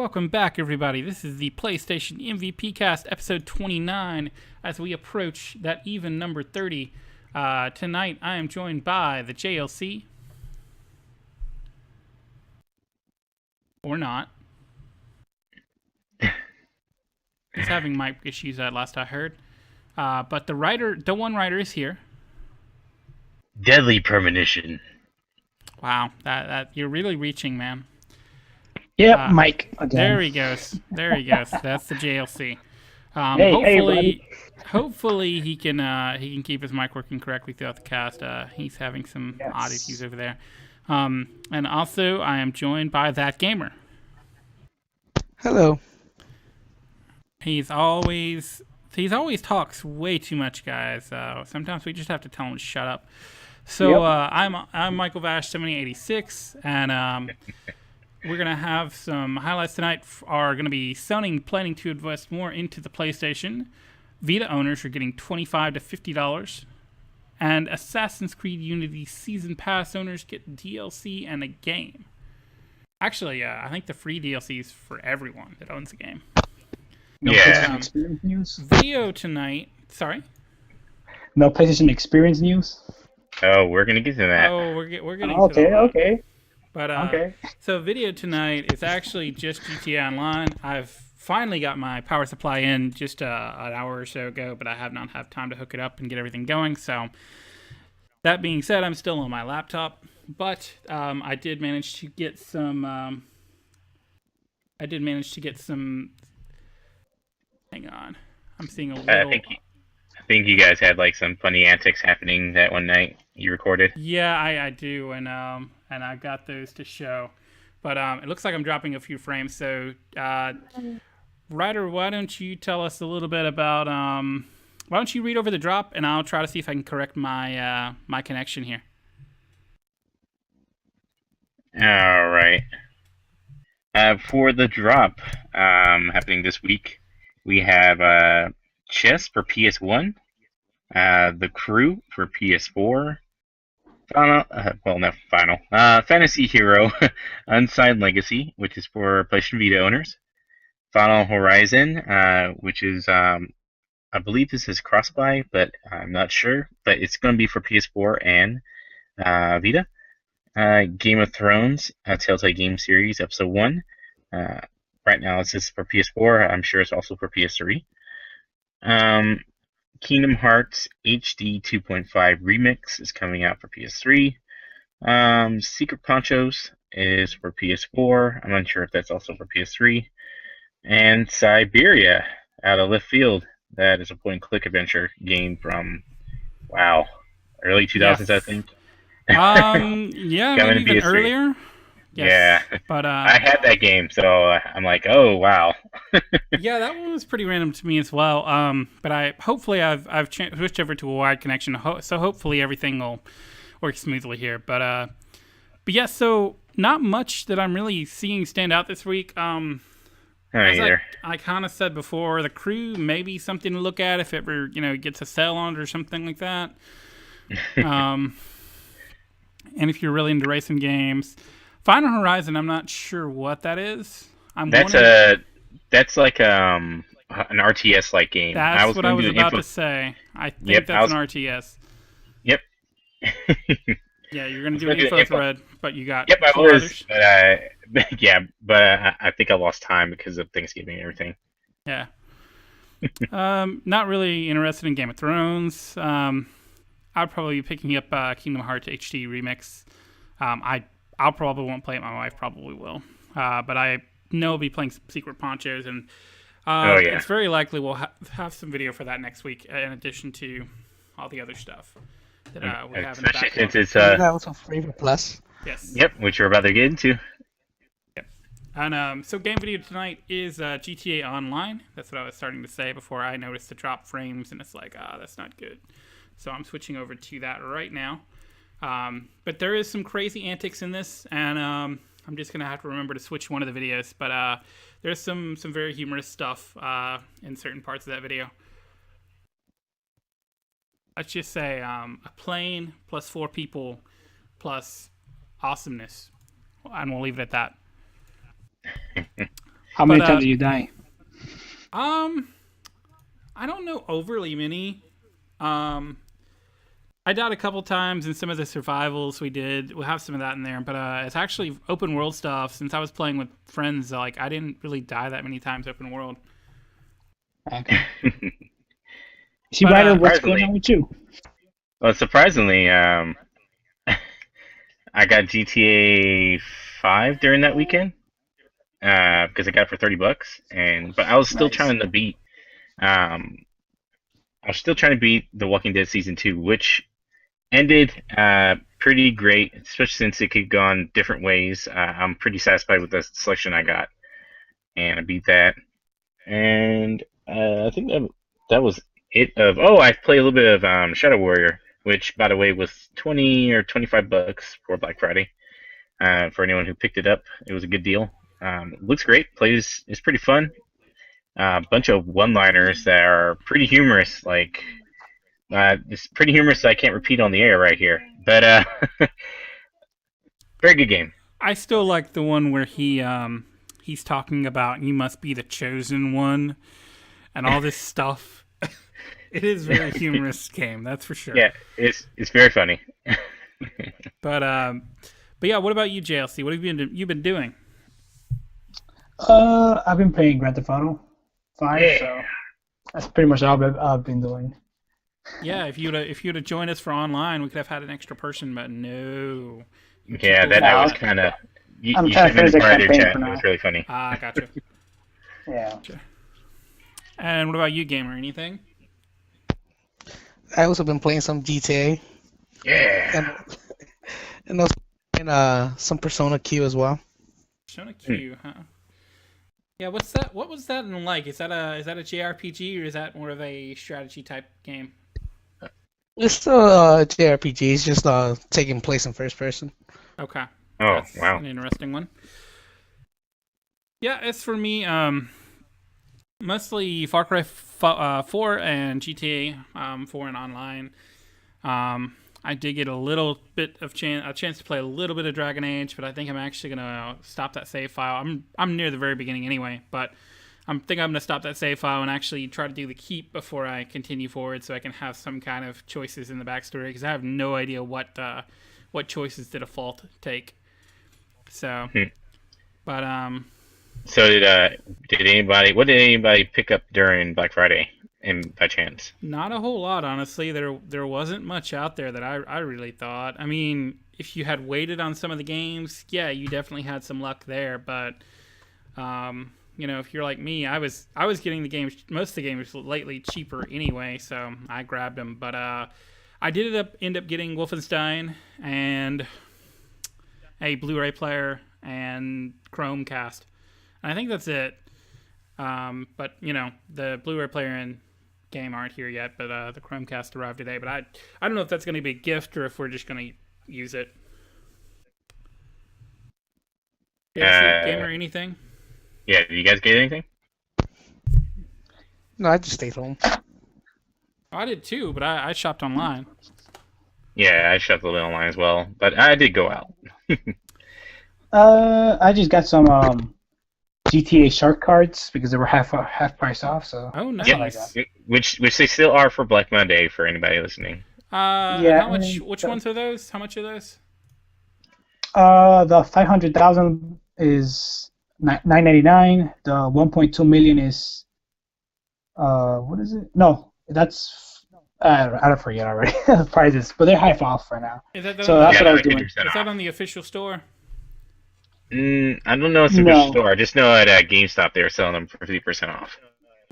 Welcome back, everybody. This is the PlayStation MVP Cast, episode 29, as we approach that even number 30. Tonight, I am joined by the JLC. Or not. He's having mic issues, last I heard. But the one writer is here. Deadly premonition. Wow, that you're really reaching, man. Yep, Mike again. There he goes. That's the JLC. Hey, hopefully he can keep his mic working correctly throughout the cast. He's having some oddities over there. And also I am joined by That Gamer. Hello. He always talks way too much, guys. Sometimes we just have to tell him to shut up. So I'm Michael Vash 7086, and we're gonna have some highlights tonight. Are gonna be Sony planning to invest more into the PlayStation. Vita owners are getting $25 to $50, and Assassin's Creed Unity Season Pass owners get DLC and a game. Actually, I think the free DLC is for everyone that owns the game. No PlayStation Experience news? Video tonight. Sorry? No PlayStation Experience news? Oh, we're going to get to that. Oh, we're getting to that. Okay. But, So video tonight is actually just GTA Online. I've finally got my power supply in just an hour or so ago, but I have not had time to hook it up and get everything going. So, that being said, I'm still on my laptop. But I did manage to get some... Hang on. I'm seeing a little... I think you guys had like some funny antics happening that one night you recorded. Yeah, I do, and I got those to show. But it looks like I'm dropping a few frames. So, Ryder, why don't you tell us a little bit about... why don't you read over the drop, and I'll try to see if I can correct my my connection here. All right. For the drop happening this week, we have Chess for PS1, The Crew for PS4, Fantasy Hero Unsigned Legacy, which is for PlayStation Vita owners, Final Horizon, which is, I believe this is cross-buy, but I'm not sure, but it's going to be for PS4 and Vita. Game of Thrones, Telltale Game Series, Episode 1. Right now it's just for PS4. I'm sure it's also for PS3. Kingdom Hearts HD 2.5 Remix is coming out for PS3. Secret Ponchos is for PS4. I'm unsure if that's also for PS3. And Siberia, out of left field. That is a point-and-click adventure game from, early 2000s, yes. I think. Yeah, maybe even earlier. Yes, yeah, but I had that game, so I'm like, oh wow. Yeah, that one was pretty random to me as well. But I've switched over to a wide connection, so hopefully everything will work smoothly here. But yeah, so not much that I'm really seeing stand out this week. Either. I kind of said before, The Crew maybe something to look at if it ever gets a sale on it or something like that. And if you're really into racing games. Final Horizon, I'm not sure what that is. That's like an RTS like game. That's what I was about to say. I think that's an RTS. Yep. Yeah, you're gonna do an info thread, but you got I two was. others. But I think I lost time because of Thanksgiving and everything. Yeah. Not really interested in Game of Thrones. I'd probably be picking up Kingdom Hearts HD Remix. I'll probably won't play it. My wife probably will. But I know I'll be playing Secret Ponchos, and it's very likely we'll have some video for that next week, in addition to all the other stuff that we have in the backlog. That was a favorite plus. Yes. Yep, which we're about to get into. Yep. And so game video tonight is GTA Online. That's what I was starting to say before I noticed the drop frames, and it's like, that's not good. So I'm switching over to that right now. But there is some crazy antics in this, and I'm just going to have to remember to switch one of the videos. But there's some very humorous stuff in certain parts of that video. Let's just say a plane plus 4 people plus awesomeness. And we'll leave it at that. How many times did you die? I don't know overly many. I died a couple times in some of the survivals we did. We'll have some of that in there, but it's actually open world stuff. Since I was playing with friends, like I didn't really die that many times open world. Okay. See, Ryder, what's going on with you? Well, surprisingly, I got GTA 5 during that weekend because I got it for $30, but I was still trying to beat. I was still trying to beat The Walking Dead season 2, which ended pretty great, especially since it could go on different ways. I'm pretty satisfied with the selection I got, and I beat that. And I think that was it. I played a little bit of Shadow Warrior, which, by the way, was $20 or $25 for Black Friday. For anyone who picked it up, it was a good deal. Looks great. It's pretty fun. A bunch of one-liners that are pretty humorous. Like it's pretty humorous. I can't repeat on the air right here, but very good game. I still like the one where he's talking about you must be the chosen one, and all this stuff. It is a very humorous game, that's for sure. Yeah, it's very funny. But yeah, what about you, JLC? What have you been doing? I've been playing Grand Theft Auto 5, so that's pretty much all I've been doing. Yeah, if you'd have joined us for online, we could have had an extra person, but no. Yeah, that was kind of. I'm you trying to finish the part of their campaign chat. for now. It was really funny. Ah, gotcha. Yeah. Gotcha. And what about you, gamer? Anything? I also been playing some GTA. Yeah. And also playing some Persona Q as well. Persona Q, huh? Yeah, what's that? What was that like? Is that a JRPG or is that more of a strategy type game? It's still a JRPG. It's just taking place in first person. Okay. Oh, That's wow. an interesting one. Yeah, it's for me. Mostly Far Cry 4 and GTA 4 and online. I did get a little bit of a chance to play a little bit of Dragon Age, but I think I'm actually gonna stop that save file. I'm near the very beginning anyway, but I think I'm gonna stop that save file and actually try to do the keep before I continue forward, so I can have some kind of choices in the backstory, because I have no idea what choices the default take. So, but So did anybody pick up during Black Friday, and by chance? not a whole lot, honestly. There wasn't much out there that I really thought. I mean, if you had waited on some of the games, yeah, you definitely had some luck there. But if you're like me, I was getting the games, most of the games lately cheaper anyway, so I grabbed them. But I did end up getting Wolfenstein and a Blu-ray player and Chromecast. And I think that's it. But the Blu-ray player and game aren't here yet, but the Chromecast arrived today. But I don't know if that's going to be a gift or if we're just going to use it. Game or anything? Yeah, did you guys get anything? No, I just stayed home. I did too, but I shopped online. Yeah, I shopped a little online as well, but I did go out. I just got some GTA Shark cards because they were half price off. So Oh, nice. Yep. Which they still are for Black Monday for anybody listening. Yeah. How much? Which ones are those? How much are those? The 500,000 is $9.99. The 1.2 million is what is it? No, that's I forget already the prices, but they're half off right now. So that's what I was doing. Is that on the official store? I don't know if it's a official store. I just know at GameStop they were selling them for 50% off.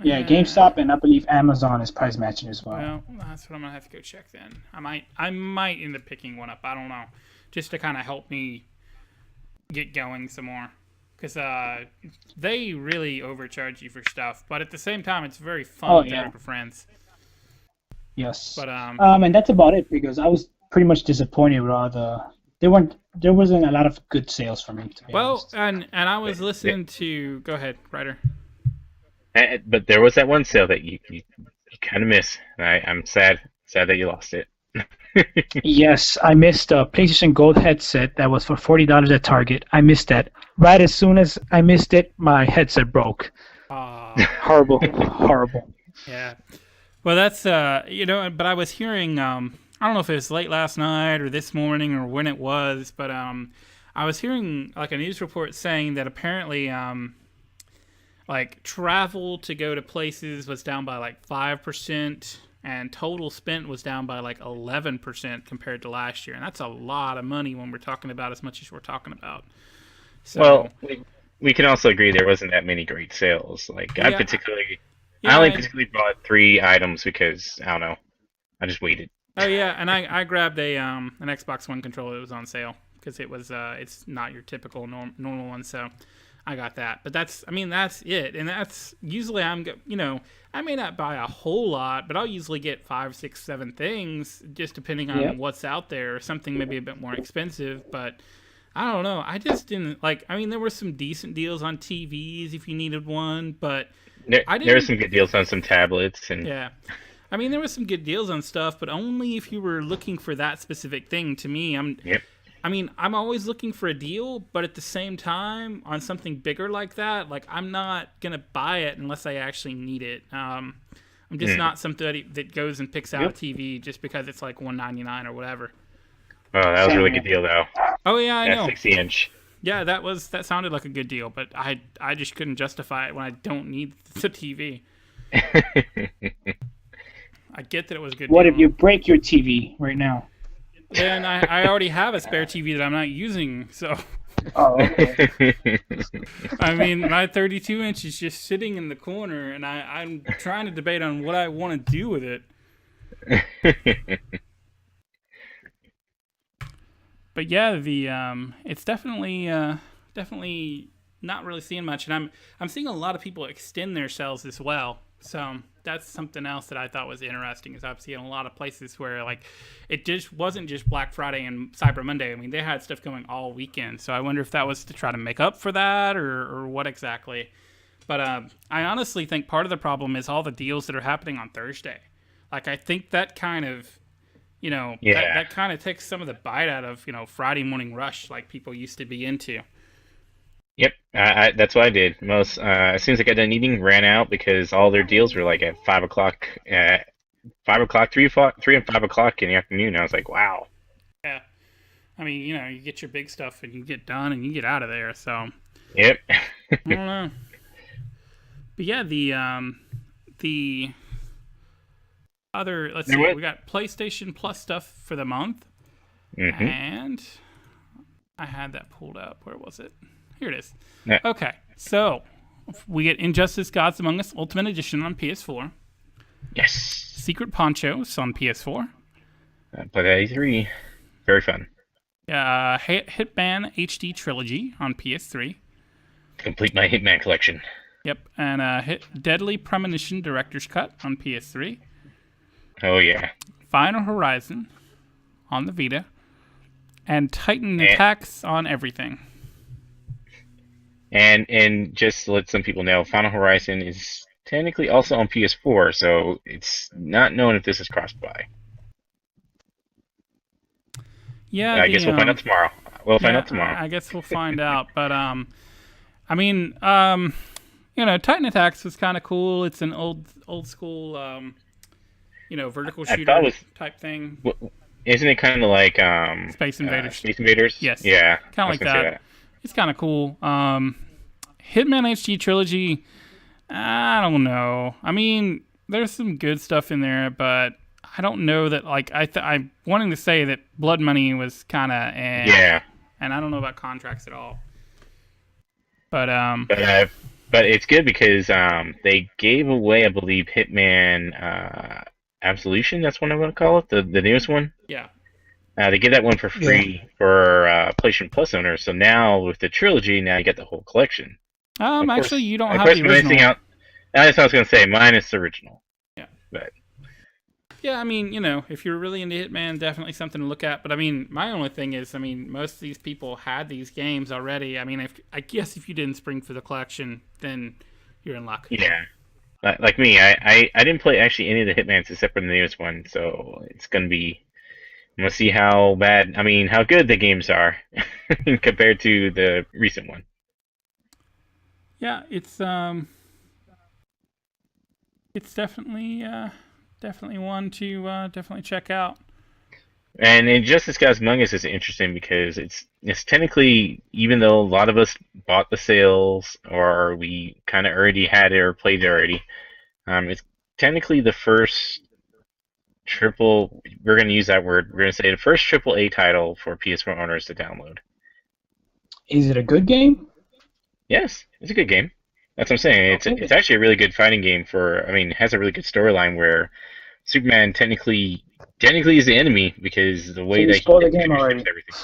Yeah, GameStop and I believe Amazon is price matching as well. Well, that's what I'm gonna have to go check then. I might end up picking one up. I don't know, just to kind of help me get going some more, because they really overcharge you for stuff. But at the same time, it's very fun with a group of friends. Yes. But and that's about it, because I was pretty much disappointed with all the. There wasn't a lot of good sales for me, to be honest. And I was listening to. Go ahead, Ryder. But there was that one sale that you kind of missed. I'm sad that you lost it. Yes, I missed a PlayStation Gold headset that was for $40 at Target. I missed that right as soon as I missed it, my headset broke. Horrible, horrible. Yeah. Well, that's but I was hearing I don't know if it was late last night or this morning or when it was, but I was hearing like a news report saying that apparently like travel to go to places was down by like 5%, and total spent was down by like 11% compared to last year, and that's a lot of money when we're talking about as much as we're talking about. So, Well, we can also agree there wasn't that many great sales. Like I Yeah. only particularly bought 3 items because I don't know, I just waited. Oh yeah, and I grabbed an Xbox One controller that was on sale because it was it's not your typical normal one, so I got that. But that's it, and that's usually I may not buy a whole lot, but I'll usually get 5, 6, 7 things just depending on what's out there, or something maybe a bit more expensive. But I don't know, I just didn't like. I mean, there were some decent deals on TVs if you needed one, but There were some good deals on some tablets and yeah. I mean, there was some good deals on stuff, but only if you were looking for that specific thing. To me, I'm always looking for a deal, but at the same time, on something bigger like that, like I'm not gonna buy it unless I actually need it. I'm just not somebody that goes and picks out a TV just because it's like $199 or whatever. Oh, that was a really good deal though. Oh yeah, I know. 60-inch. Yeah, that sounded like a good deal, but I just couldn't justify it when I don't need the TV. I get that it was a good What deal. if you break your TV right now? Then I already have a spare TV that I'm not using, so Oh, okay. I mean, my 32-inch is just sitting in the corner, and I'm trying to debate on what I want to do with it. But yeah, it's definitely not really seeing much, and I'm seeing a lot of people extend their sales as well. So that's something else that I thought was interesting, is I've seen a lot of places where like it just wasn't just Black Friday and Cyber Monday. I mean, they had stuff going all weekend. So I wonder if that was to try to make up for that or what exactly. But I honestly think part of the problem is all the deals that are happening on Thursday. Like I think that kind of, that kind of takes some of the bite out of, Friday morning rush like people used to be into. Yep, that's what I did. As soon as I got done eating, ran out because all their deals were like at 5 o'clock, 5 o'clock, 3 o'clock, 3 and 5 o'clock in the afternoon. I was like, wow. Yeah. I mean, you get your big stuff and you get done and you get out of there. So. Yep. I don't know. But yeah, the other, let's see, we got PlayStation Plus stuff for the month. Mm-hmm. And I had that pulled up. Where was it? Here it is. Yeah. Okay, so we get Injustice: Gods Among Us Ultimate Edition on PS4. Yes. Secret Ponchos on PS4. Played at E3. Very fun. Hitman HD Trilogy on PS3. Complete my Hitman collection. Yep, and Deadly Premonition Director's Cut on PS3. Oh yeah. Final Horizon on the Vita. And Titan Attacks on everything. And just to let some people know, Final Horizon is technically also on PS4, so it's not known if this is cross-buy. Yeah, I guess we'll find out tomorrow. I guess we'll find out. But I mean, Titan Attacks was kind of cool. It's an old school, vertical shooter type thing. Isn't it kind of like Space Invaders? Space Invaders. Yes. Yeah. Kind of like that. It's kind of cool. Hitman HD Trilogy, I don't know. I mean, there's some good stuff in there, but I don't know that, like, I'm wanting to say that Blood Money was kind of Yeah. And I don't know about contracts at all. But it's good because they gave away, I believe, Hitman Absolution. That's what I'm going to call it, the newest one. Yeah. They give that one for free for PlayStation Plus owners. So now with the trilogy, now you get the whole collection. Actually, you don't have the original. Out, that's what I was going to say. Mine is the original. Yeah. But yeah, I mean, if you're really into Hitman, definitely something to look at. But I mean, my only thing is, I mean, most of these people had these games already. I mean, I guess if you didn't spring for the collection, then you're in luck. Yeah. Like me, I didn't play actually any of the Hitmans except for the newest one. So it's going to be. I'm going to see how good the games are compared to the recent one. Yeah, it's definitely one to definitely check out. And Injustice Gods Among Us is interesting because it's technically, even though a lot of us bought the sales or we kind of already had it or played it already, it's technically the first triple. We're going to use that word. We're going to say the first triple A title for PS4 owners to download. Is it a good game? Yes, it's a good game. That's what I'm saying. It's Okay. actually a really good fighting game for. I mean, it has a really good storyline where Superman technically is the enemy because the So way you that he spoiled the game dictatorship already. everything.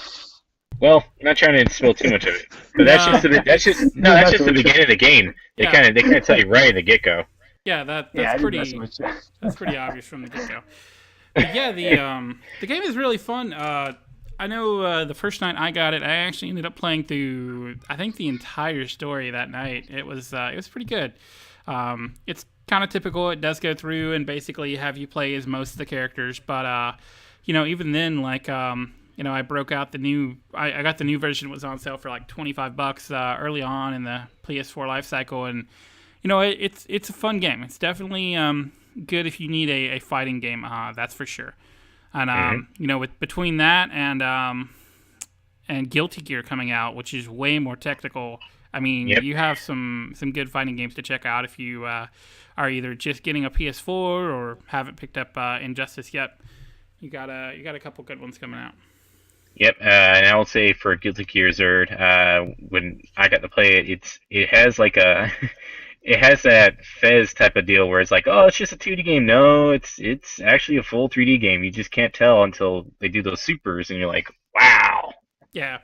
Well, I'm not trying to spill too much of it, but No, Just that's just messing the with you. beginning of the game. yeah, They kind of tell you right at the get go. yeah, Yeah, I just messing with you. that's pretty obvious from the get go. But yeah, the game is really fun. I know the first night I got it, I actually ended up playing through I think the entire story that night. It was pretty good. It's kind of typical. It does go through and basically have you play as most of the characters, but even then, like I broke out the new. I got the new version. It was on sale for like $25 early on in the PS4 life cycle, and it's a fun game. It's definitely good if you need a fighting game. That's for sure. And Hmm. with between that and Guilty Gear coming out, which is way more technical. I mean, Yep. you have some good fighting games to check out if you are either just getting a PS4 or haven't picked up Injustice yet. You got a couple good ones coming out. Yep. And I will say for Guilty Gear Zerd, when I got to play it, it has like a it has that Fez type of deal where it's like, oh, it's just a 2D game. No, it's actually a full 3D game. You just can't tell until they do those supers, and you're like, wow. Yeah,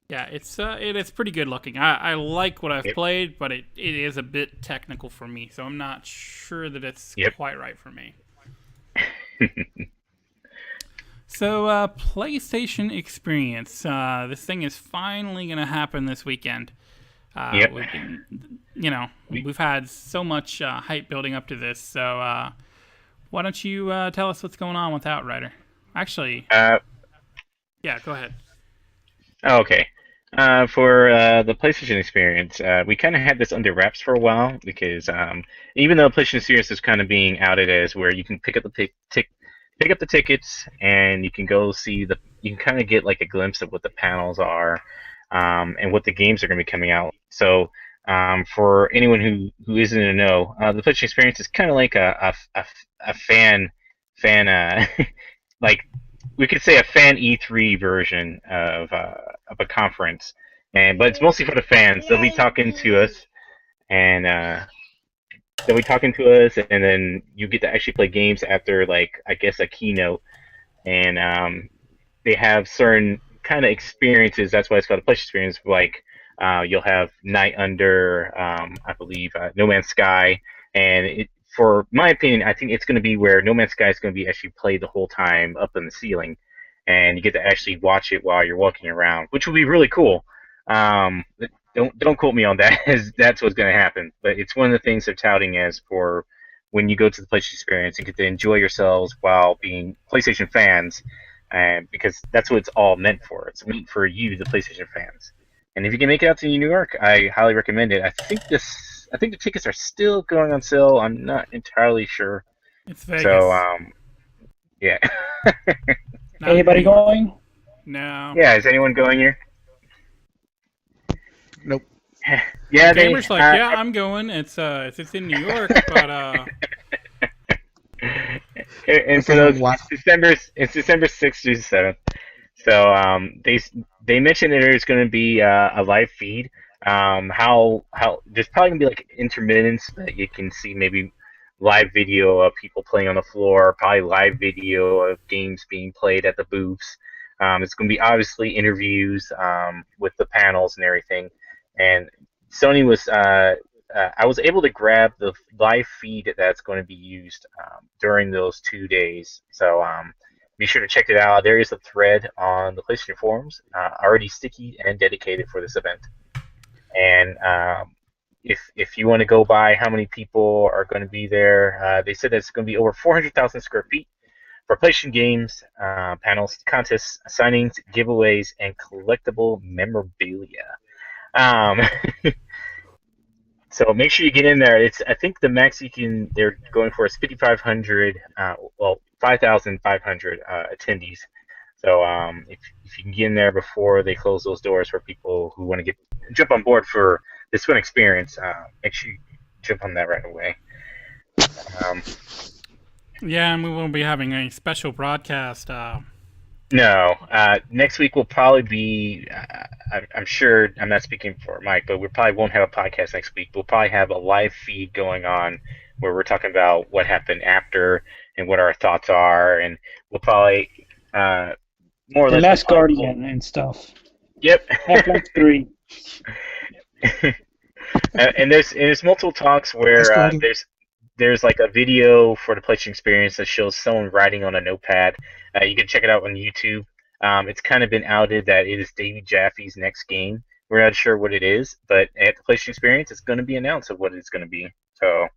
yeah, it's pretty good looking. I like what I've Yep. played, but it is a bit technical for me, so I'm not sure that it's Yep. quite right for me. So, PlayStation Experience. This thing is finally going to happen this weekend. Yep. We've been, We, we've had so much hype building up to this. So, why don't you tell us what's going on with Outrider? Actually, uh, yeah, go ahead. oh, okay. For the PlayStation experience, we kind of had this under wraps for a while because even though PlayStation Experience is kind of being outed as where you can pick up pick up the tickets and you can go see you can kind of get like a glimpse of what the panels are, and what the games are going to be coming out. So for anyone who isn't in the know, the PlayStation Experience is kind of like a fan like we could say a fan E3 version of a conference, but it's mostly for the fans. They'll be talking to us, and and then you get to actually play games after, like, I guess, a keynote, and they have certain kind of experiences. That's why it's called a plush experience. Like you'll have Night Under, I believe, No Man's Sky, and for my opinion, I think it's going to be where No Man's Sky is going to be actually played the whole time up in the ceiling, and you get to actually watch it while you're walking around, which will be really cool. Um, don't quote me on that, as that's what's going to happen. But it's one of the things they're touting as for when you go to the PlayStation experience and get to enjoy yourselves while being PlayStation fans, and because that's what it's all meant for. It's meant for you, the PlayStation fans. And if you can make it out to New York, I highly recommend it. I think the tickets are still going on sale. I'm not entirely sure. It's So Vegas. yeah, Not in Anybody New York. going? No. yeah. Is anyone going here? Nope. Yeah, they. Gamer's like, yeah, I'm going. It's in New York, but And for From those, what? It's December 6th through the 7th. So they mentioned that there's going to be a live feed. How there's probably gonna be like intermittents that you can see, maybe live video of people playing on the floor, probably live video of games being played at the booths. It's going to be obviously interviews with the panels and everything. And Sony was I was able to grab the live feed that's going to be used during those 2 days. So be sure to check it out. There is a thread on the PlayStation forums already sticky and dedicated for this event. And if you want to go by how many people are going to be there, they said it's going to be over 400,000 square feet for PlayStation games, panels, contests, signings, giveaways, and collectible memorabilia. Um, So make sure you get in there. I think the max they're going for is 5,500. 5,500 attendees. So if you can get in there before they close those doors for people who want to jump on board for this fun experience, make sure you jump on that right away. Yeah, and we won't be having a special broadcast. No, next week will probably be. I'm sure I'm not speaking for Mike, but we probably won't have a podcast next week. We'll probably have a live feed going on where we're talking about what happened after and what our thoughts are, and we'll probably more or The less. Last Guardian and stuff. Yep. Half-Life 3. And there's multiple talks where there's like a video for the PlayStation Experience that shows someone writing on a notepad. You can check it out on YouTube. It's kind of been outed that it is Davey Jaffe's next game. We're not sure what it is, but at the PlayStation Experience, it's going to be announced of what it's going to be. So.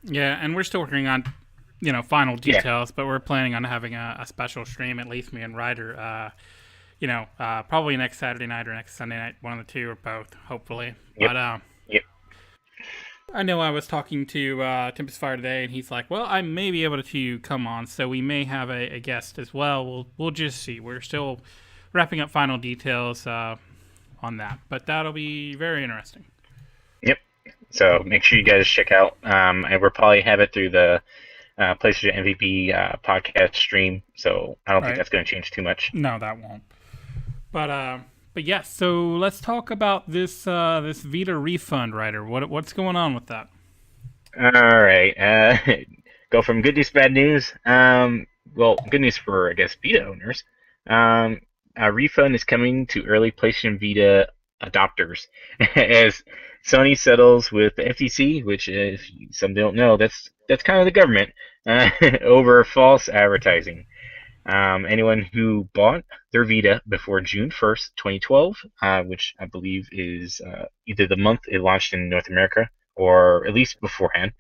Yeah, and we're still working on, final details, but we're planning on having a special stream, at least me and Ryder. Probably next Saturday night or next Sunday night, one of the two or both, hopefully. Yep. But Yep. I know I was talking to Tempest Fire today, and he's like, "Well, I may be able to come on, so we may have a guest as well. We'll just see. We're still wrapping up final details on that, but that'll be very interesting." Yep. So make sure you guys check out, and we'll probably have it through the PlayStation MVP podcast stream. So I don't think that's going to change too much. No, that won't. But yes, so let's talk about this Vita refund, Ryder. What's going on with that? All right. Go from good news to bad news. Well, good news for, I guess, Vita owners. A refund is coming to early PlayStation Vita adopters as Sony settles with the FTC, which, if some don't know, that's kind of the government, over false advertising. Anyone who bought their Vita before June 1st, 2012, which I believe is either the month it launched in North America or at least beforehand,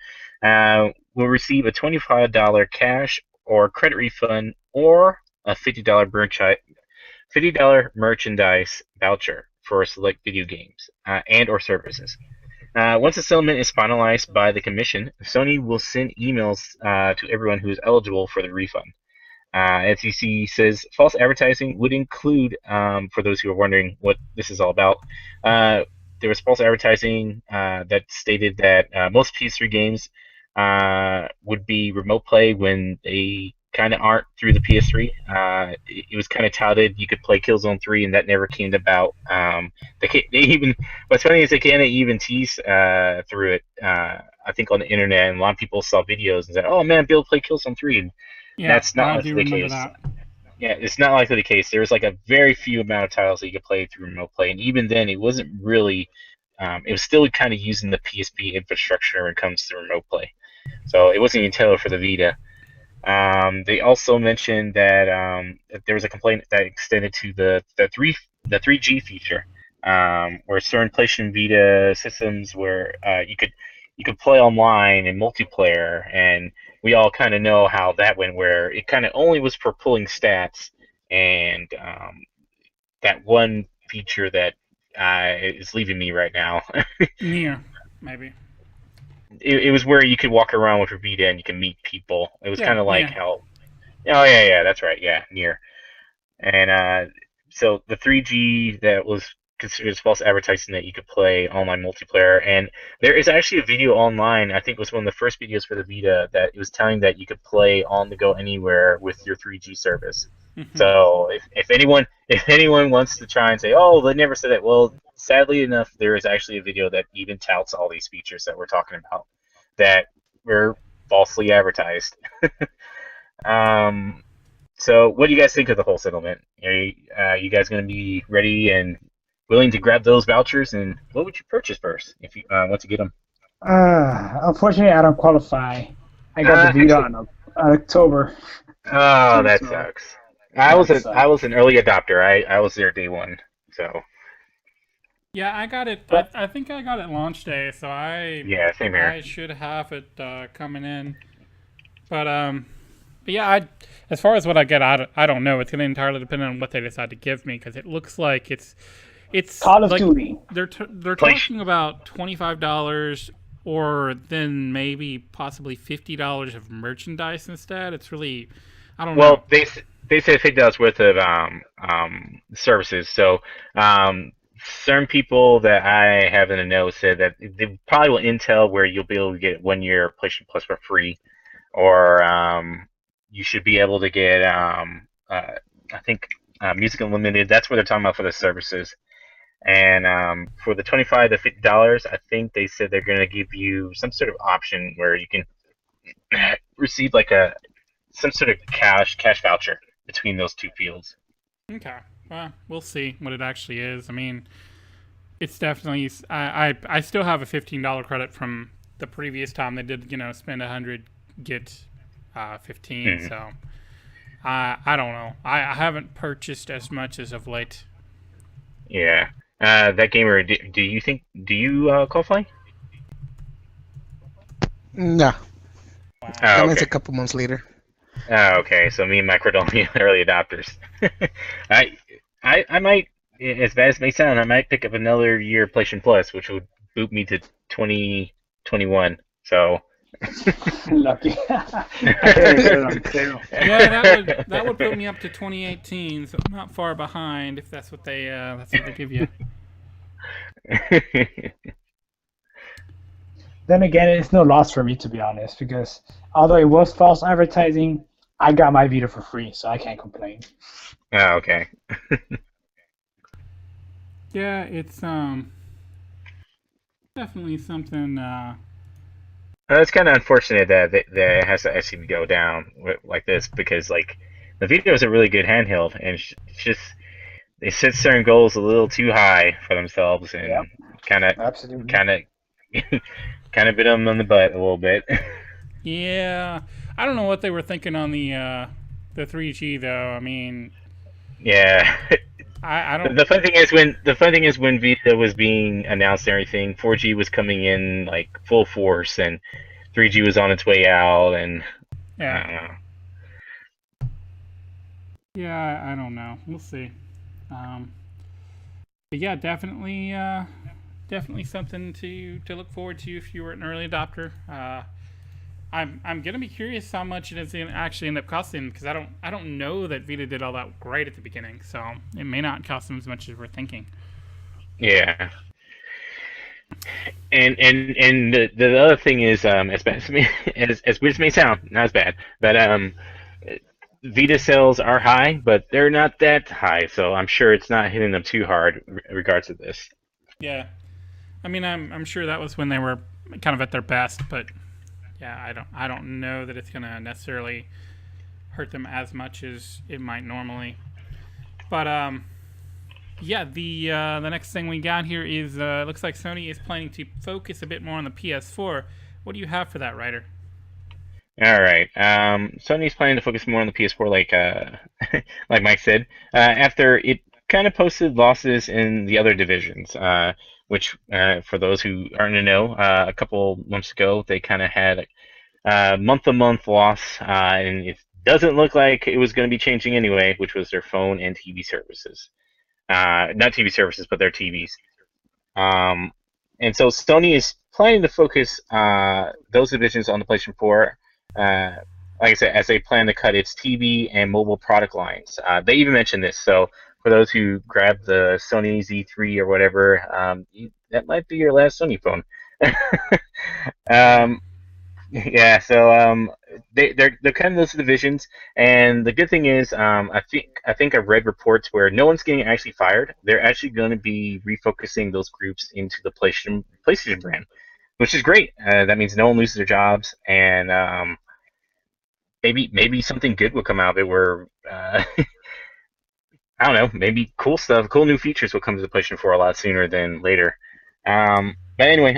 will receive a $25 cash or credit refund or a $50 merchandise voucher for select video games and or services. Once the settlement is finalized by the commission, Sony will send emails to everyone who is eligible for the refund. FTC says false advertising would include, for those who are wondering what this is all about, there was false advertising that stated that most PS3 games would be remote play when they kind of aren't through the PS3. It was kind of touted you could play Killzone 3, and that never came about. What's funny is they kind of even tease through it, I think, on the internet, and a lot of people saw videos and said, "Oh man, be able to play Killzone 3." And Yeah, that's not likely the case. Yeah, it's not likely the case. There was like a very few amount of titles that you could play through remote play, and even then, it wasn't really. It was still kind of using the PSP infrastructure when it comes to remote play, so it wasn't even tailored for the Vita. They also mentioned that there was a complaint that extended to the 3G feature, where certain PlayStation Vita systems where you could play online and multiplayer, and we all kind of know how that went, where it kind of only was for pulling stats, and that one feature that is leaving me right now. Yeah, maybe. It was where you could walk around with your Vita and you can meet people. It was kind of like how. Oh yeah, that's right. Yeah, near. And so the 3G that was considered as false advertising that you could play online multiplayer, and there is actually a video online. I think it was one of the first videos for the Vita that it was telling that you could play on the go anywhere with your 3G service. Mm-hmm. So if anyone wants to try and say, oh, they never said that, well, sadly enough, there is actually a video that even touts all these features that we're talking about that were falsely advertised. So what do you guys think of the whole settlement? Are you guys going to be ready and willing to grab those vouchers, and what would you purchase first if you want to get them? Unfortunately, I don't qualify. I got the Vita on October. Oh, that sucks. I was an early adopter. I was there day one, so. Yeah, I got it. I think I got it launch day, so same here. I should have it coming in. But yeah, as far as what I get, I don't know. It's going to entirely depend on what they decide to give me, because it looks like it's It's Call of like Duty. they're Play- talking about $25 or then maybe possibly $50 of merchandise instead. It's really, I don't know. Well, they said $50 worth of services. So certain people that I have in the know said that they probably will intel where you'll be able to get 1 year PlayStation Plus for free, or you should be able to get I think Music Unlimited. That's what they're talking about for the services. And for the $25 to $50, I think they said they're going to give you some sort of option where you can receive like a some sort of cash voucher between those two fields. Okay. Well, we'll see what it actually is. I mean, it's definitely. I still have a $15 credit from the previous time they did. Spend 100, get 15. Mhm. So I don't know. I haven't purchased as much as of late. Yeah. That gamer, do you qualify? Nah, Oh, that means okay. a couple months later. Oh, okay. So me and Mike are only early adopters. I, I might, as bad as it may sound, I might pick up another year of PlayStation Plus, which would boot me to 2021. So. Lucky. Yeah, that would put me up to 2018, so not far behind if that's what they give you. Then again, it's no loss for me, to be honest, because although it was false advertising, I got my Vita for free, so I can't complain. Oh, okay. Yeah, it's definitely something. It's kind of unfortunate that it has to actually go down like this, because like the Vita is a really good handheld, and it's just they set certain goals a little too high for themselves, and Yep. kind of Absolutely. kind of kind of bit them on the butt a little bit. Yeah, I don't know what they were thinking on the 3G though. I mean, Yeah. I don't. The fun thing is when Vita was being announced and everything, 4G was coming in like full force, and 3G was on its way out, and I Yeah, don't know. yeah, I don't know. We'll see. But yeah, definitely something to look forward to if you were an early adopter. I'm gonna be curious how much it is gonna actually end up costing, because I don't know that Vita did all that great at the beginning, so it may not cost them as much as we're thinking. Yeah. And the other thing is, as bad as as weird as it may sound, not as bad, but Vita sales are high, but they're not that high, so I'm sure it's not hitting them too hard regards to this. Yeah, I mean, I'm sure that was when they were kind of at their best, but yeah, I don't know that it's gonna necessarily hurt them as much as it might normally. But yeah, the next thing we got here is looks like Sony is planning to focus a bit more on the PS4. What do you have for that, Ryder? All right. Sony's planning to focus more on the PS4, like like Mike said, after it kind of posted losses in the other divisions, which for those who aren't in the know, a couple months ago they kind of had a month-to-month loss, and it doesn't look like it was going to be changing anyway, which was their phone and TV services. Not TV services, but their TVs. Um, and so Sony is planning to focus those divisions on the PlayStation 4. Like I said, as they plan to cut its TV and mobile product lines. They even mentioned this. So for those who grab the Sony Z3 or whatever, that might be your last Sony phone. um, yeah, so they're cutting those divisions, and the good thing is, I think I've read reports where no one's getting actually fired. They're actually going to be refocusing those groups into the PlayStation brand, which is great. That means no one loses their jobs, and maybe something good will come out of it. Where I don't know, maybe cool stuff, cool new features will come to the PlayStation 4 a lot sooner than later. But anyway,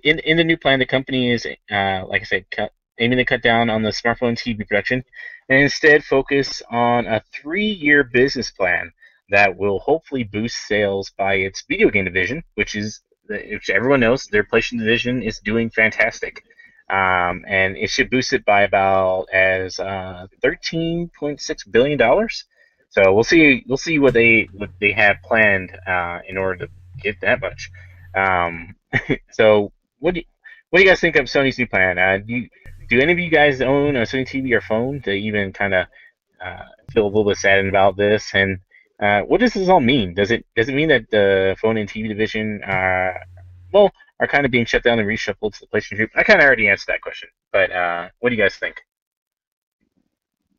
in the new plan, the company is, like I said, aiming to cut down on the smartphone TV production, and instead focus on a 3-year business plan that will hopefully boost sales by its video game division, which everyone knows their PlayStation division is doing fantastic. And it should boost it by about as $13.6 billion. So we'll see what they have planned in order to get that much. Um, so what do you guys think of Sony's new plan? Do any of you guys own a Sony TV or phone to even kind of feel a little bit saddened about this? And what does this all mean? Does it mean that the phone and TV division well are kind of being shut down and reshuffled to the PlayStation Group? I kind of already answered that question, but what do you guys think?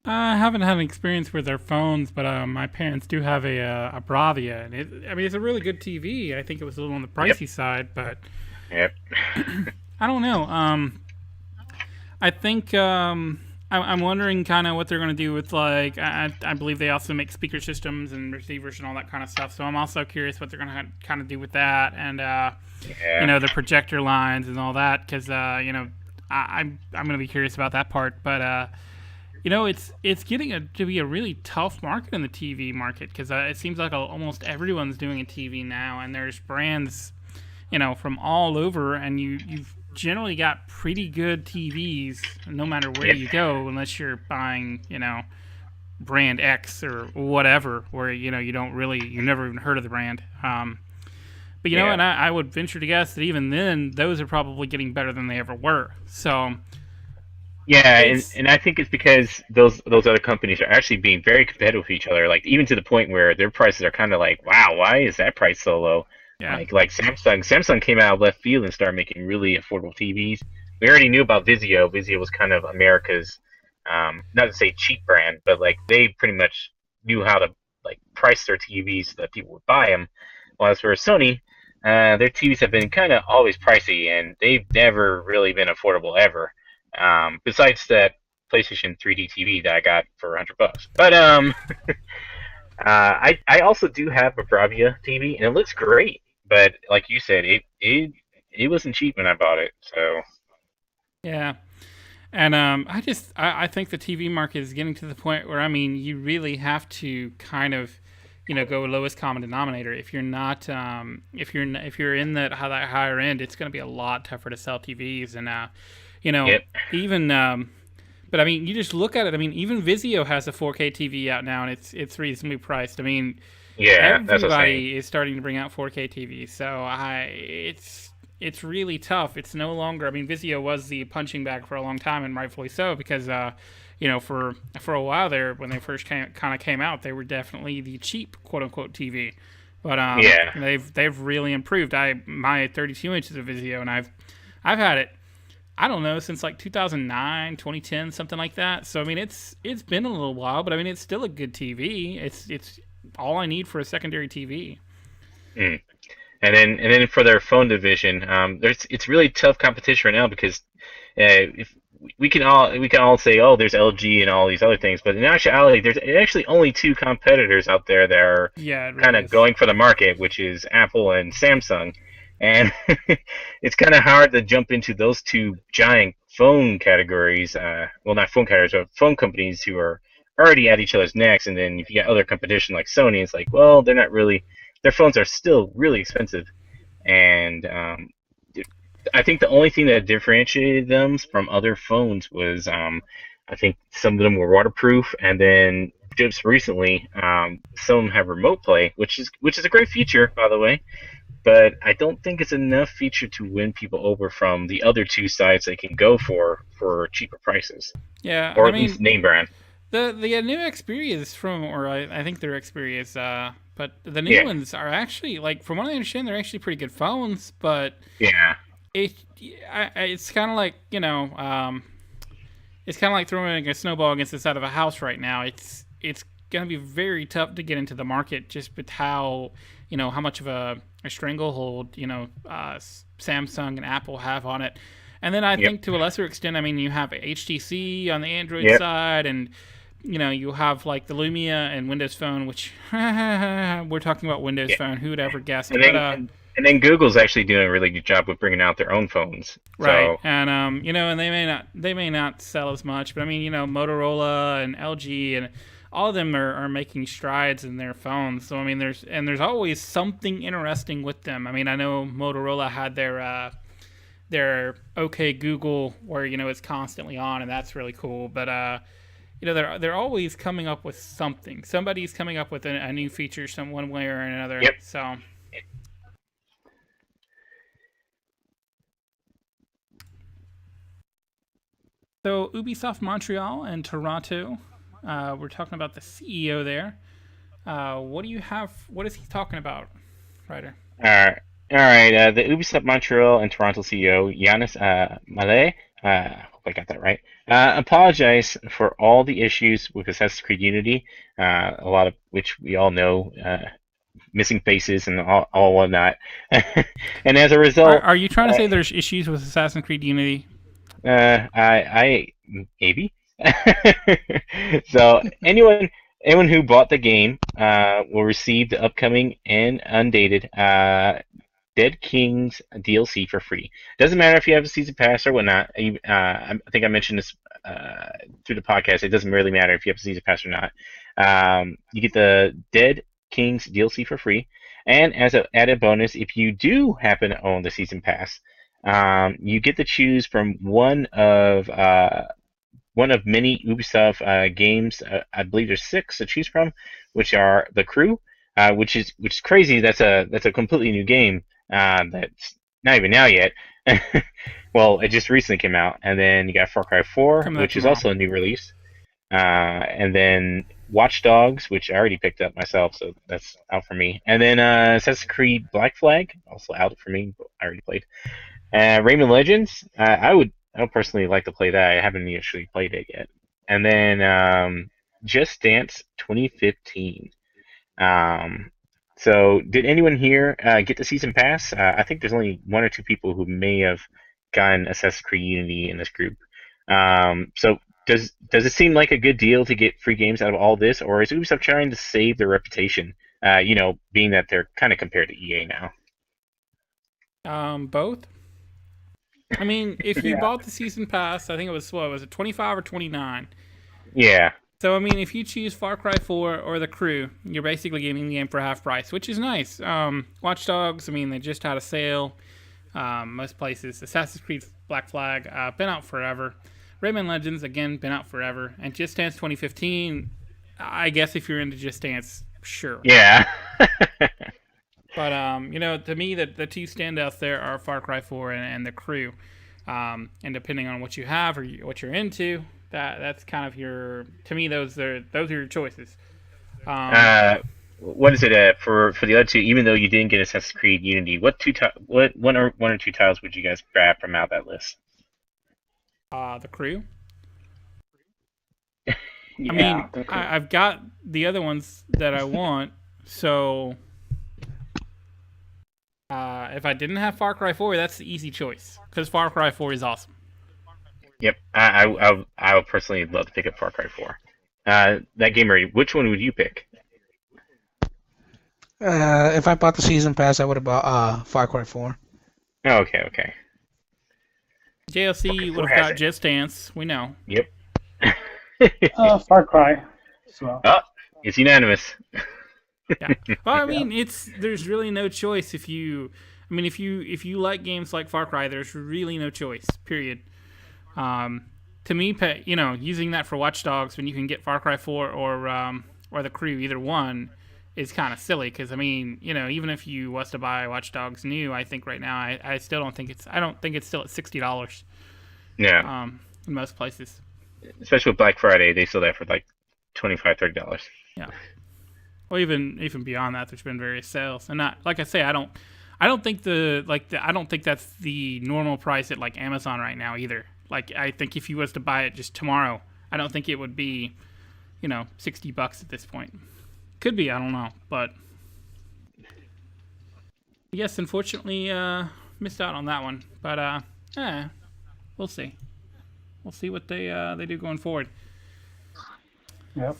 I haven't had an experience with their phones, but my parents do have a Bravia, and I mean, it's a really good TV. I think it was a little on the Yep. pricey side, but Yep. I don't know. I think I'm wondering kind of what they're going to do with like I believe they also make speaker systems and receivers and all that kind of stuff. So I'm also curious what they're going to kind of do with that, and Yeah. the projector lines and all that, because I'm going to be curious about that part, but. It's getting to be a really tough market in the TV market, because it seems like almost everyone's doing a TV now, and there's brands, from all over, and you've generally got pretty good TVs no matter where Yep. you go, unless you're buying, brand X or whatever, where you never even heard of the brand. But Yeah. and I would venture to guess that even then, those are probably getting better than they ever were. So Yeah, and, it's and I think it's because those other companies are actually being very competitive with each other, like even to the point where their prices are kind of like, wow, why is that price so low? yeah, Like Samsung. Samsung came out of left field and started making really affordable TVs. We already knew about Vizio. Vizio was kind of America's, not to say cheap brand, but like they pretty much knew how to like price their TVs so that people would buy them. While as for Sony, their TVs have been kind of always pricey, and they've never really been affordable ever. Besides that PlayStation 3D TV that I got for $100. But I also do have a Bravia TV, and it looks great. But like you said, it wasn't cheap when I bought it. So yeah. And I think the TV market is getting to the point where, I mean, you really have to kind of go lowest common denominator. If you're not if you're in that higher end, it's going to be a lot tougher to sell TVs. And you know yep, even but I mean, you just look at it. I mean, even Vizio has a 4K TV out now, and it's reasonably priced. I mean, yeah, that's what I'm saying. everybody is starting to bring out 4K TVs. So it's really tough. It's no longer. I mean, Vizio was the punching bag for a long time, and rightfully so, because for a while there, when they first came out, they were definitely the cheap quote unquote TV. But Yeah, they've really improved. My 32 inches of Vizio, and I've had it, I don't know, since like 2009, 2010, something like that. So I mean, it's been a little while, but I mean, it's still a good TV. It's all I need for a secondary TV. mm. And then for their phone division, it's really tough competition right now because if we can all say, oh, there's LG and all these other things, but in actuality, there's actually only two competitors out there that are Yeah, it kind really of is. going for the market, which is Apple and Samsung. And it's kind of hard to jump into those two giant phone categories. Well, not phone categories, but phone companies who are already at each other's necks. And then if you got other competition like Sony, it's like, well, they're not really. Their phones are still really expensive, and I think the only thing that differentiated them from other phones was I think some of them were waterproof, and then just recently, some of them have remote play, which is a great feature, by the way. But I don't think it's enough feature to win people over from the other two sites they can go for cheaper prices, Yeah, or I at least mean, name brand. the new Xperias from, or I think they're Xperias, but the new Yeah, ones are actually, like, from what I understand, they're actually pretty good phones. But yeah, it it's kind of like it's kind of like throwing a snowball against the side of a house right now. It's gonna be very tough to get into the market, just with how how much of a stranglehold Samsung and Apple have on it. And then I yep, think, to a lesser extent, I mean, you have HTC on the Android yep, side, and you have like the Lumia and Windows Phone, which we're talking about Windows yeah. Phone. Who would ever guess it? And But then and then Google's actually doing a really good job with bringing out their own phones. right, So and and they may not sell as much, but I mean, Motorola and LG and all of them are making strides in their phones. So I mean, there's always something interesting with them. I mean, I know Motorola had their OK Google, where it's constantly on, and that's really cool. But they're always coming up with something. Somebody's coming up with a new feature, some one way or another. Yep. So Ubisoft Montreal and Toronto, we're talking about the CEO there. What do you have? What is he talking about, Ryder? All right. The Ubisoft Montreal and Toronto CEO Yannis Mallet, hope I got that right. Apologize for all the issues with Assassin's Creed Unity, a lot of which we all know, missing faces and all whatnot. And as a result, Are you trying to say there's issues with Assassin's Creed Unity? I maybe. So anyone who bought the game will receive the upcoming and undated Dead Kings DLC for free. Doesn't matter if you have a season pass or whatnot. I think I mentioned this through the podcast. It doesn't really matter if you have a season pass or not. You get the Dead Kings DLC for free, and as an added bonus, if you do happen to own the season pass, you get to choose from one of many Ubisoft games. I believe there's 6 to choose from, which are The Crew, which is crazy. That's a completely new game that's not even out yet. Well, it just recently came out, and then you got Far Cry 4, which is also a new release, and then Watch Dogs, which I already picked up myself, so that's out for me, and then Assassin's Creed Black Flag, also out for me, but I already played. Rayman Legends, I would personally like to play that. I haven't actually played it yet. And then Just Dance 2015. So did anyone here get the season pass? I think there's only 1 or 2 people who may have gotten Assassin's Creed Unity in this group. So does it seem like a good deal to get free games out of all this, or is Ubisoft trying to save their reputation? Being that they're kind of compared to EA now. Both. I mean, if you bought the season pass, I think it was was it 25 or 29? Yeah. So I mean, if you choose Far Cry 4 or The Crew, you're basically getting the game for half price, which is nice. Watch Dogs, I mean, they just had a sale. Most places. Assassin's Creed Black Flag, been out forever. Rayman Legends, again, been out forever. And Just Dance 2015, I guess if you're into Just Dance, sure. Yeah. But, to me, the 2 standouts there are Far Cry 4 and The Crew. And depending on what you have or what you're into, that's kind of to me, those are your choices. What is it for the other 2? Even though you didn't get Assassin's Creed Unity, what one or two titles would you guys grab from out that list? The Crew. Yeah. I mean, I've got the other ones that I want, so if I didn't have Far Cry 4, that's the easy choice because Far Cry 4 is awesome. Yep, I would personally love to pick up Far Cry 4. That gamer, which one would you pick? If I bought the season pass, I would have bought Far Cry 4. Oh, okay. JLC would have got Just Dance. We know. Yep. Far Cry as well. Oh, it's unanimous. Yeah. Well, I mean, there's really no choice if you like games like Far Cry, there's really no choice. Period. To me, using that for Watch Dogs when you can get Far Cry 4 or The Crew, either one, is kind of silly. Because I mean, even if you was to buy Watch Dogs new, I think right now I still don't think it's still at $60. Yeah. In most places. Especially with Black Friday, they sell that for like $25-$30. Yeah. Well, even beyond that, there's been various sales, and not like I say, I don't think that's the normal price at like Amazon right now either. Like I think if you was to buy it just tomorrow, I don't think it would be, $60 at this point. Could be, I don't know, but yes, unfortunately, missed out on that one. But we'll see. We'll see what they do going forward. Yep.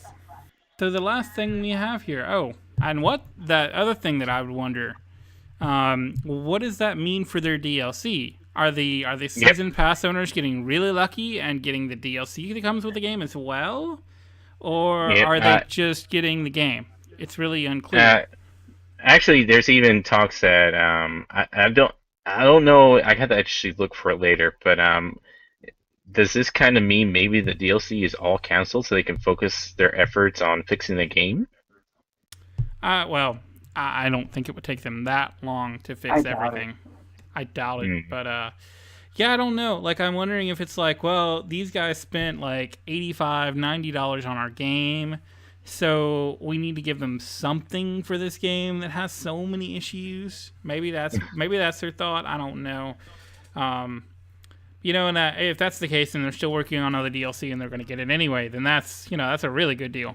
So the last thing we have here. Oh, and that other thing that I would wonder, what does that mean for their DLC? Are the season pass owners getting really lucky and getting the DLC that comes with the game as well, or are they just getting the game? It's really unclear. Actually, there's even talks that I don't know. I have to actually look for it later, but does this kind of mean maybe the DLC is all canceled so they can focus their efforts on fixing the game? Well, I don't think it would take them that long to I fix doubt everything. it. I doubt it, but yeah, I don't know. Like, I'm wondering if it's like, well, these guys spent like $85, $90 on our game, so we need to give them something for this game that has so many issues. Maybe that's their thought. I don't know. Um, and if that's the case, and they're still working on other DLC and they're going to get it anyway, then that's a really good deal.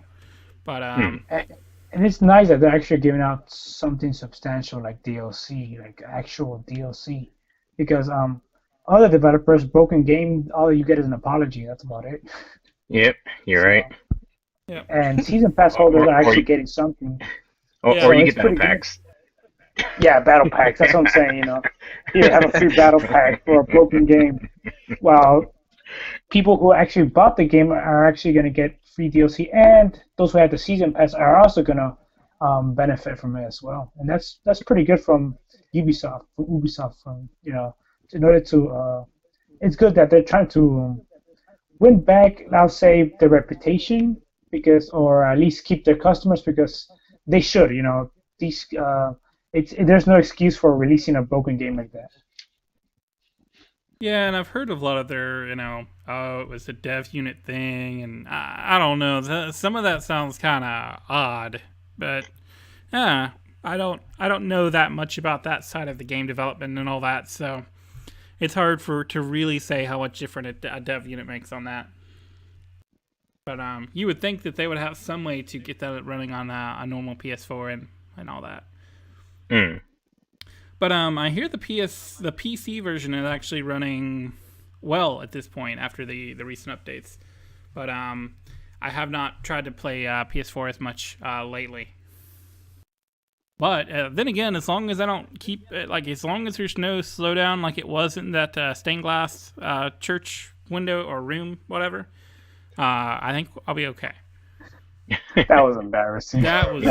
But And it's nice that they're actually giving out something substantial like DLC, like actual DLC, because other developers, broken game, all you get is an apology. That's about it. Yep, you're right. yeah, And season pass holders are actually getting something. Yeah, Or you it's get battle pretty good. packs. Yeah, battle packs. That's what I'm saying. You have a free battle pack for a broken game. Well, people who actually bought the game are actually going to get free DLC, and those who have the season pass are also going to benefit from it as well. And that's pretty good from Ubisoft. In order to, it's good that they're trying to win back, I'll say, their reputation, or at least keep their customers, because they should. These there's no excuse for releasing a broken game like that. yeah, and I've heard of a lot of their, it was a dev unit thing, and I don't know. Some of that sounds kind of odd, but I don't know that much about that side of the game development and all that, so it's hard to really say how much different a dev unit makes on that. But you would think that they would have some way to get that running on a normal PS4 and all that. But I hear the PC version is actually running well at this point after the recent updates. But I have not tried to play PS4 as much lately. But then again, as long as I don't keep it, as long as there's no slowdown like it was in that stained glass church window or room, whatever, I think I'll be okay. That was embarrassing. That was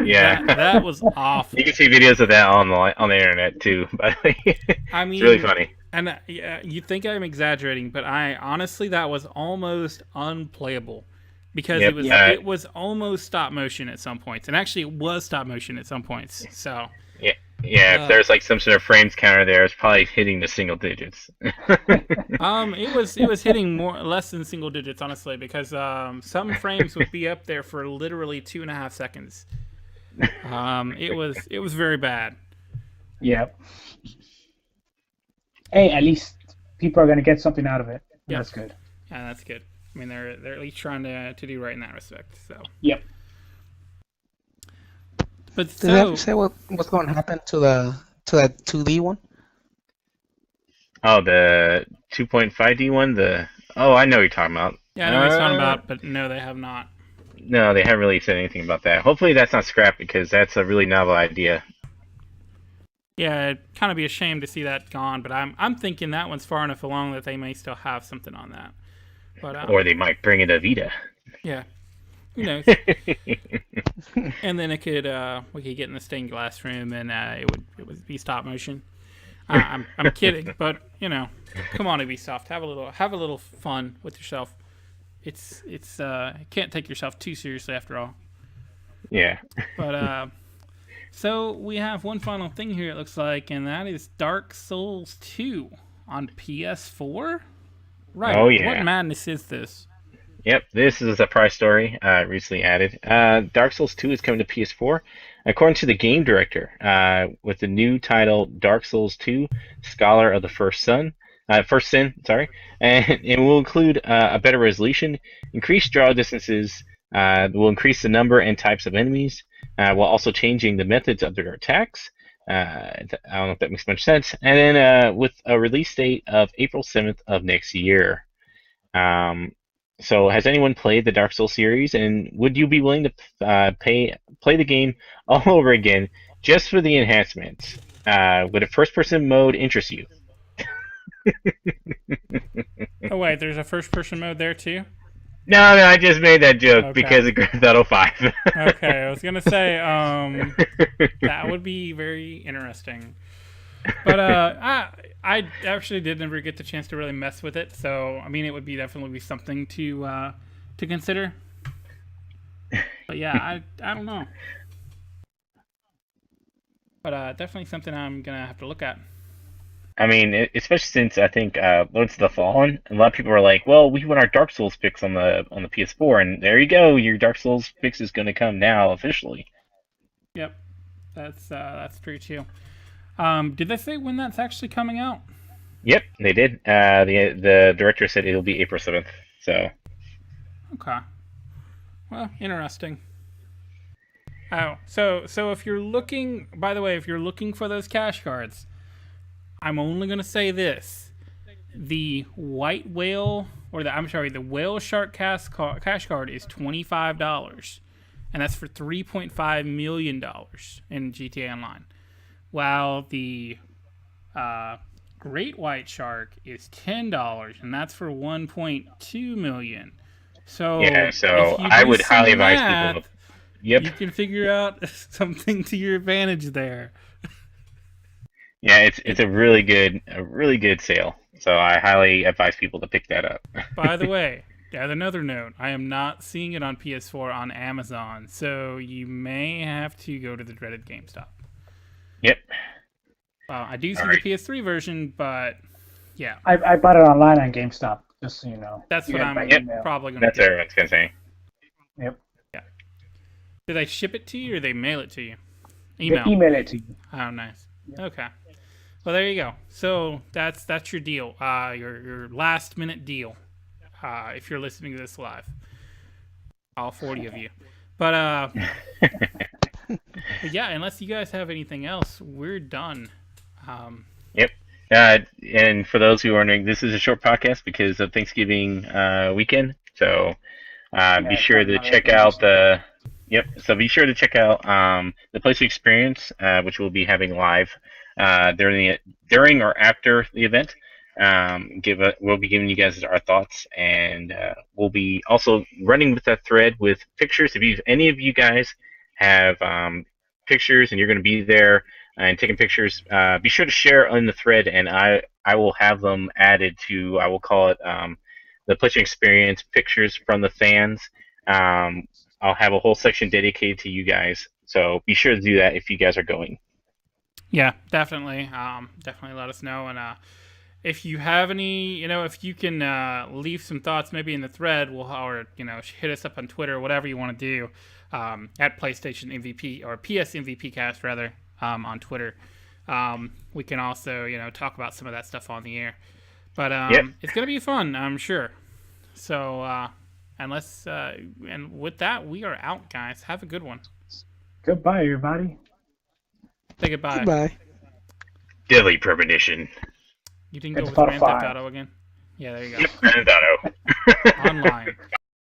Yeah. that was awful. You can see videos of that on the internet too. By the way, I mean, it's really funny. And you think I'm exaggerating, but I honestly that was almost unplayable because it was almost stop motion at some points, and actually it was stop motion at some points. So yeah. If there's some sort of frames counter there, it's probably hitting the single digits. it was hitting less than single digits, honestly, because some frames would be up there for literally 2.5 seconds. It was very bad. Yep. Hey, at least people are going to get something out of it. Yeah. That's good. Yeah, that's good. I mean, they're at least trying to do right in that respect. So. Yep. But Did they ever say what's going to happen to that 2D one? Oh, the 2.5D one. I know what you're talking about. Yeah, I know what you're talking about, but no, they have not. No, they haven't really said anything about that. Hopefully, that's not scrapped because that's a really novel idea. Yeah, it'd kind of be a shame to see that gone, but I'm thinking that one's far enough along that they may still have something on that. But or they might bring it to Vita. Yeah, who knows? And then we could get in the stained glass room, and it would be stop motion. I'm kidding, but come on, Ubisoft, have a little fun with yourself. It's can't take yourself too seriously after all. Yeah. But so we have one final thing here, it looks like, and that is Dark Souls 2 on PS4. Right. Oh yeah. What madness is this? Yep, this is a prize story recently added. Dark Souls 2 is coming to PS4, according to the game director, with the new title Dark Souls 2: Scholar of the First Sin. And it will include a better resolution, increased draw distances, will increase the number and types of enemies, while also changing the methods of their attacks. I don't know if that makes much sense. And then with a release date of April 7th of next year. So has anyone played the Dark Souls series, and would you be willing to play the game all over again just for the enhancements? Would a first-person mode interest you? Oh wait, there's a first-person mode there too? No, I just made that joke because of Grand Theft Auto 5. Okay, I was gonna say that would be very interesting. But I actually did never get the chance to really mess with it, so I mean, it would be definitely be something to consider. But yeah, I don't know. But definitely something I'm gonna have to look at. I mean, especially since I think Lords of the Fallen, a lot of people are like, "Well, we want our Dark Souls fix on the PS4," and there you go, your Dark Souls fix is going to come now officially. Yep, that's true too. Did they say when that's actually coming out? Yep, they did. The director said it'll be April 7th. So Okay. Well, interesting. Oh, so if you're looking, by the way, if you're looking for those cash cards, I'm only gonna say this: the white whale, or the whale shark cash card is $25, and that's for $3.5 million in GTA Online. While the great white shark is $10, and that's for 1.2 million. So yeah, so if you I do would highly some advise math, people. Yep. you can figure out something to your advantage there. Yeah, it's a really good sale. So I highly advise people to pick that up. By the way, add another note. I am not seeing it on PS4 on Amazon, so you may have to go to the dreaded GameStop. Yep. I do see All the right. PS3 version, but yeah, I bought it online on GameStop, just so you know. that's You what get I'm by Yep. email. probably going to That's do. what everyone's gonna say. Yep. Do they ship it to you or they mail it to you? They Email. email it to you. Oh, nice. Okay. Well, there you go. So that's your deal. Your last minute deal. If you're listening to this live, all 40 of you. But yeah, unless you guys have anything else, we're done. Yep. And for those who are wondering, this is a short podcast because of Thanksgiving weekend. So be sure to check out the. Yep. So be sure to check out the PlayStation Experience, which we'll be having live during or after the event. We'll be giving you guys our thoughts, and we'll be also running with that thread with pictures. If any of you guys have pictures and you're going to be there and taking pictures, be sure to share in the thread, and I will have them added to. I will call it the PlayStation Experience pictures from the fans. I'll have a whole section dedicated to you guys, so be sure to do that if you guys are going. Yeah, definitely. Definitely let us know. And if you have any, if you can leave some thoughts maybe in the thread, or hit us up on Twitter, whatever you want to do, at PlayStation MVP or PS MVP Cast rather, on Twitter. We can also talk about some of that stuff on the air. But Yep. It's gonna be fun, I'm sure. So and with that, we are out, guys. Have a good one. Goodbye, everybody. Say goodbye. Goodbye. Deadly Premonition. You didn't Grand go with Theft Auto Grand Theft 5. Auto again? Yeah, there you go. Yep. Grand Theft Auto. All